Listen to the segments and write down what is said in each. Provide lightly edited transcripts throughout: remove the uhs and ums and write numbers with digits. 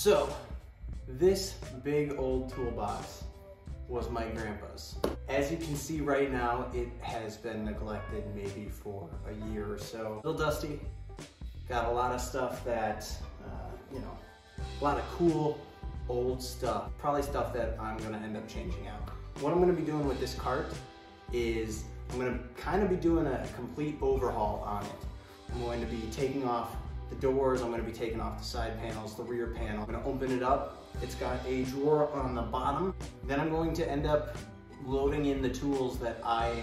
So, this big old toolbox was my grandpa's. As you can see right now, it has been neglected maybe for a year or so. A little dusty, got a lot of stuff that, you know, a lot of cool old stuff. Probably stuff that I'm gonna end up changing out. What I'm gonna be doing with this cart is I'm gonna kind of be doing a complete overhaul on it. I'm going to be taking off the doors, I'm gonna be taking off the side panels, the rear panel. I'm gonna open it up. It's got a drawer on the bottom. Then I'm going to end up loading in the tools that I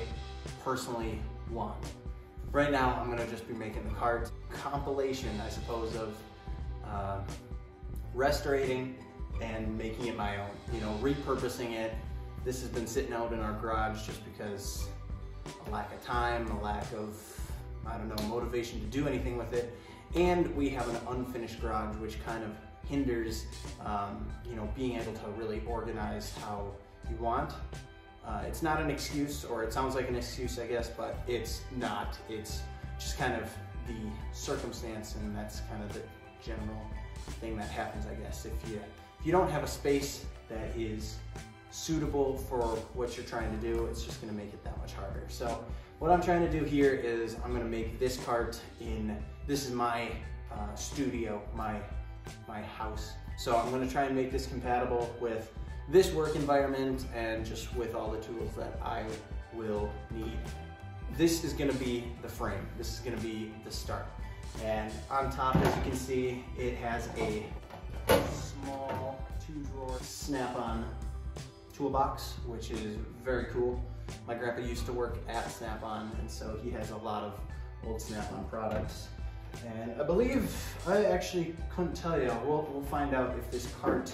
personally want. Right now, I'm gonna just be making the cart compilation, I suppose, of restorating and making it my own. You know, repurposing it. This has been sitting out in our garage just because a lack of time, a lack of, I don't know, motivation to do anything with it. And we have an unfinished garage, which kind of hinders, you know, being able to really organize how you want. It's not an excuse, or it sounds like an excuse, I guess, but it's not. It's just kind of the circumstance, and that's kind of the general thing that happens, I guess. If you don't have a space that is suitable for what you're trying to do, it's just gonna make it that much harder. So what I'm trying to do here is I'm gonna make this cart this is my studio, my house. So I'm gonna try and make this compatible with this work environment and just with all the tools that I will need. This is gonna be the frame. This is gonna be the start. And on top, as you can see, it has a small 2-drawer snap-on toolbox, which is very cool. My grandpa used to work at Snap-on, and so he has a lot of old Snap-on products. And I believe, I actually couldn't tell you, we'll find out if this cart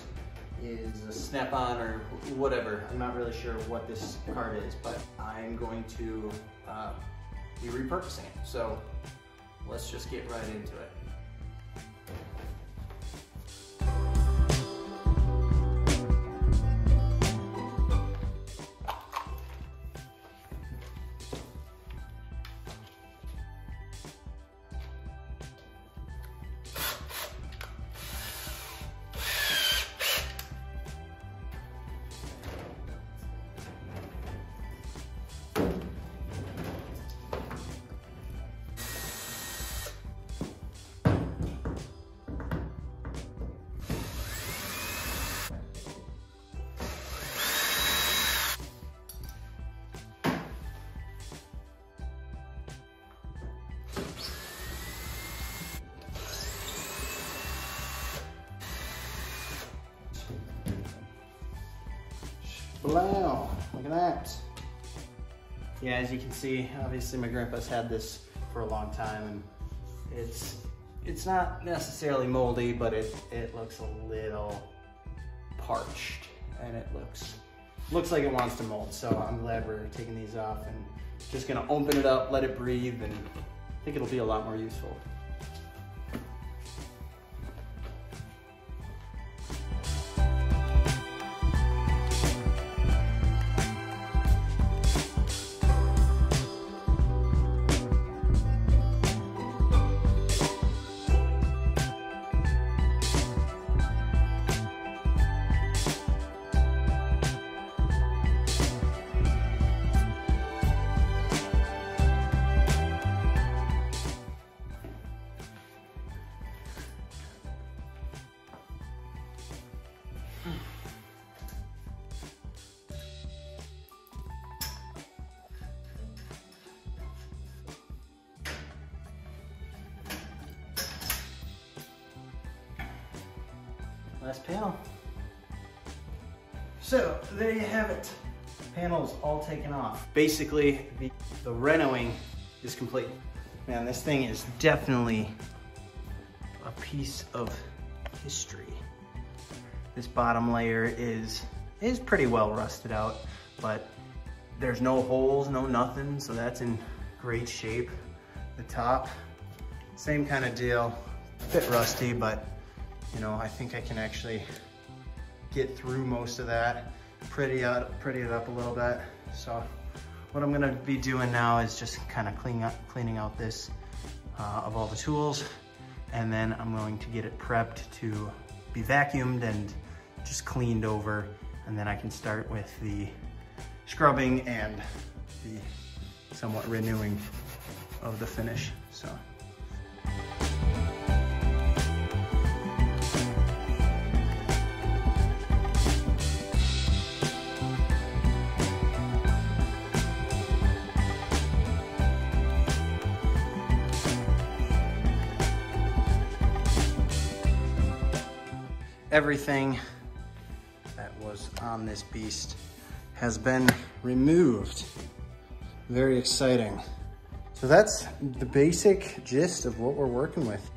is a Snap-on or whatever. I'm not really sure what this cart is, but I'm going to be repurposing it. So let's just get right into it. Wow, look at that. Yeah, as you can see, obviously my grandpa's had this for a long time, and it's not necessarily moldy, but it looks a little parched, and it looks like it wants to mold. So I'm glad we're taking these off and just gonna open it up, let it breathe, and I think it'll be a lot more useful. Last panel. So there you have it. Panels all taken off. Basically, the renoing is complete. Man, this thing is definitely a piece of history. This bottom layer is pretty well rusted out, but there's no holes, no nothing, so that's in great shape. The top, same kind of deal. A bit rusty, but you know, I think I can actually get through most of that, pretty it up a little bit. So what I'm gonna be doing now is just kind of cleaning out this of all the tools, and then I'm going to get it prepped to be vacuumed and just cleaned over, and then I can start with the scrubbing and the somewhat renewing of the finish. So. Everything that was on this beast has been removed. Very exciting. So that's the basic gist of what we're working with.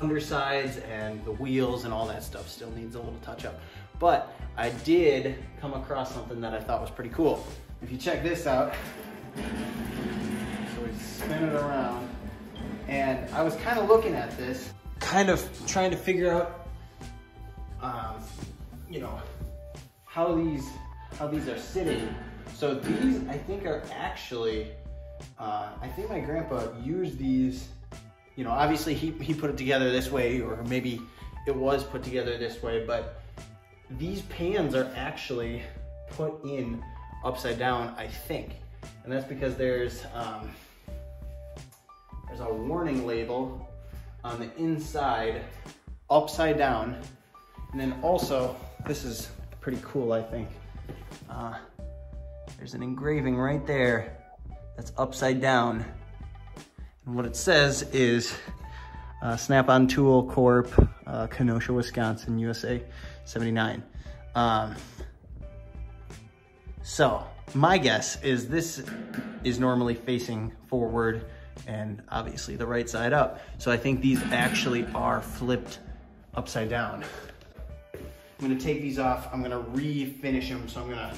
Undersides and the wheels and all that stuff still needs a little touch up. But I did come across something that I thought was pretty cool. If you check this out, so we spin it around, and I was kind of looking at this, kind of trying to figure out, you know, how these are sitting. So these, I think, are actually, I think my grandpa used these. You know, obviously he put it together this way, or maybe it was put together this way, but these pans are actually put in upside down, I think. And that's because there's a warning label on the inside, upside down. And then also, this is pretty cool, I think. There's an engraving right there that's upside down. And what it says is Snap-on Tool Corp, Kenosha, Wisconsin, USA, 79. So my guess is this is normally facing forward and obviously the right side up. So I think these actually are flipped upside down. I'm gonna take these off. I'm gonna refinish them. So I'm gonna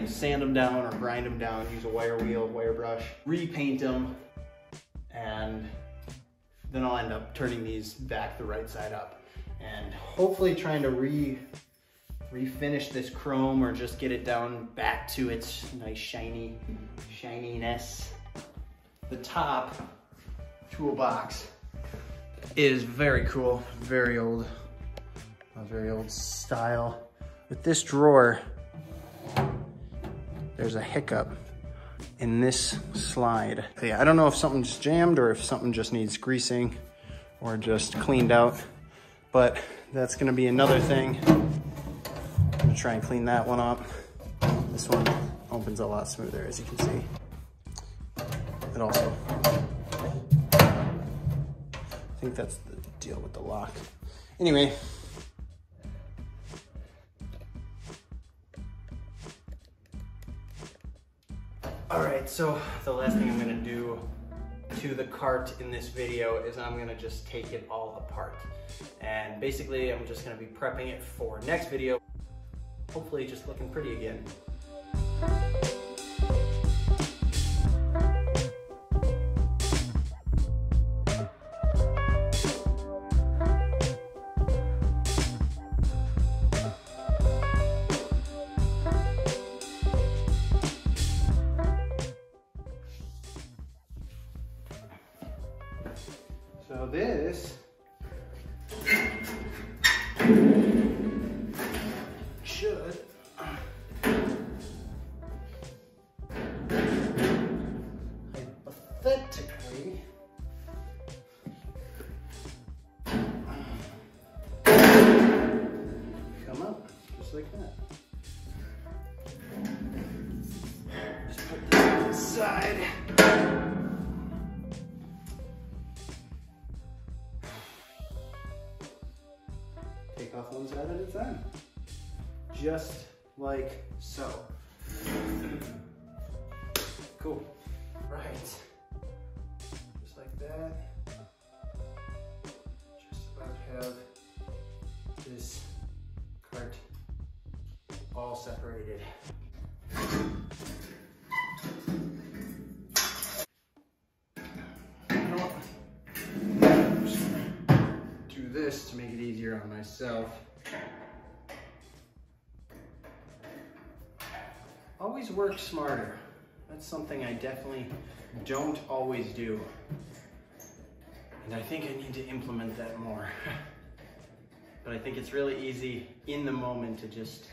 sand them down or grind them down, use a wire wheel, wire brush, repaint them. And then I'll end up turning these back the right side up and hopefully trying to refinish this chrome or just get it down back to its nice shininess. The top toolbox is very cool, very old style. With this drawer, there's a hiccup in this slide. Okay, I don't know if something's jammed or if something just needs greasing or just cleaned out, but that's gonna be another thing. I'm gonna try and clean that one up. This one opens a lot smoother, as you can see. It also, I think that's the deal with the lock. Anyway, all right, so the last thing I'm gonna do to the cart in this video is I'm gonna just take it all apart. And basically I'm just gonna be prepping it for next video. Hopefully just looking pretty again. So this should hypothetically come up just like that. take off one side at a time. Just like so. Cool. Right. Just like that. Just about have this cart all separated. Do this to make it easier on myself. Always work smarter. That's something I definitely don't always do. And I think I need to implement that more. But I think it's really easy in the moment to just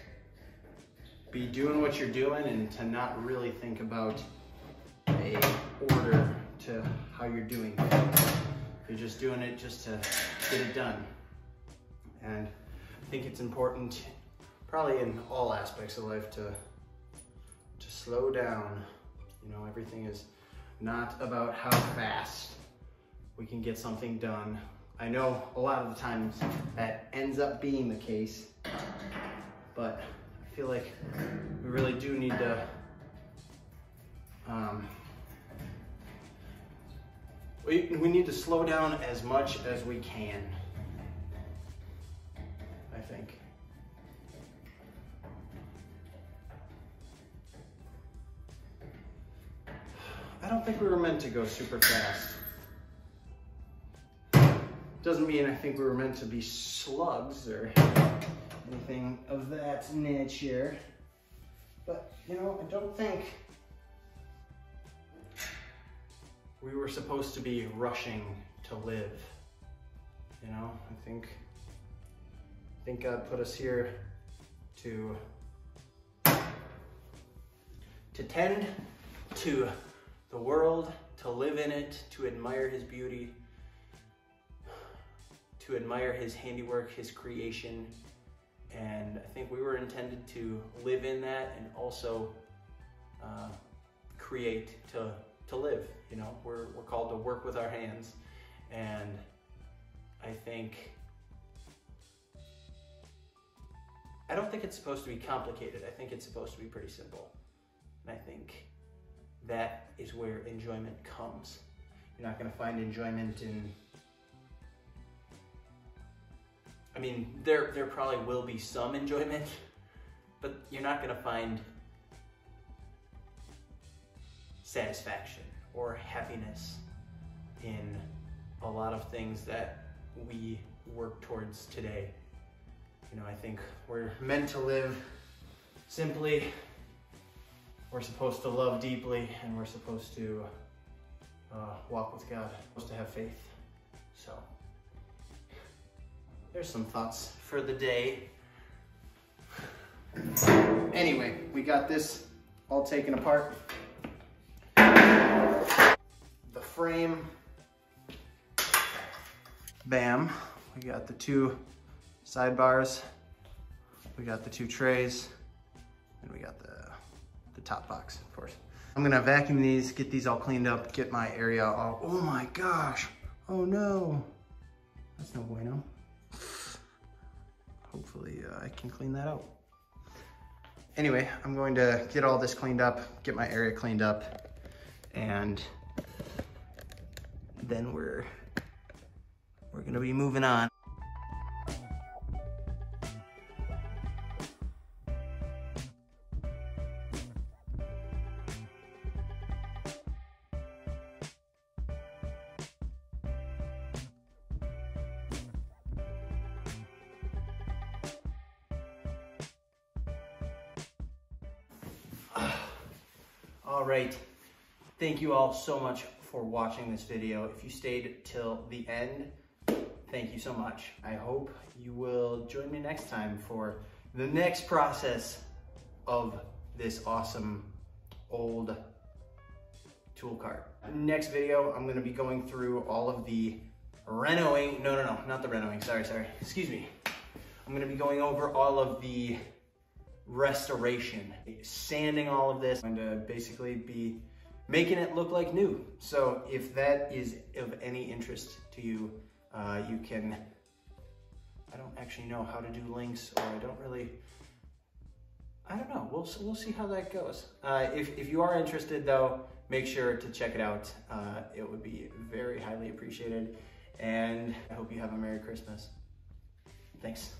be doing what you're doing and to not really think about a order to how you're doing things. You're just doing it just to get it done. And I think it's important, probably in all aspects of life, to slow down. You know, everything is not about how fast we can get something done. I know a lot of the times that ends up being the case, but I feel like we really do need to we need to slow down as much as we can, I think. I don't think we were meant to go super fast. Doesn't mean I think we were meant to be slugs or anything of that nature. But, you know, I don't think we were supposed to be rushing to live. You know, I think God put us here to tend to the world, to live in it, to admire his beauty, to admire his handiwork, his creation. And I think we were intended to live in that and also create to live. You know, we're called to work with our hands. And I don't think it's supposed to be complicated. I think it's supposed to be pretty simple. And I think that is where enjoyment comes. You're not gonna find enjoyment in, I mean, there probably will be some enjoyment, but you're not gonna find satisfaction or happiness in a lot of things that we work towards today. You know, I think we're meant to live simply, we're supposed to love deeply, and we're supposed to walk with God, we're supposed to have faith. So there's some thoughts for the day. Anyway, we got this all taken apart. The frame, bam. We got the two sidebars, we got the two trays, and we got the top box, of course. I'm gonna vacuum these, get these all cleaned up, get my area all, oh my gosh, oh no. That's no bueno. Hopefully I can clean that out. Anyway, I'm going to get all this cleaned up, get my area cleaned up, and then we're gonna be moving on. All right, thank you all so much for watching this video. If you stayed till the end, thank you so much. I hope you will join me next time for the next process of this awesome old tool cart. Next video, I'm gonna be going through all of the renoing, no, not the renoing, sorry, excuse me. I'm gonna be going over all of the restoration, sanding all of this. I'm going to basically be making it look like new. So if that is of any interest to you, you can I don't actually know how to do links, or I don't know. We'll see how that goes. If you are interested though, make sure to check it out. It would be very highly appreciated. And I hope you have a Merry Christmas. Thanks.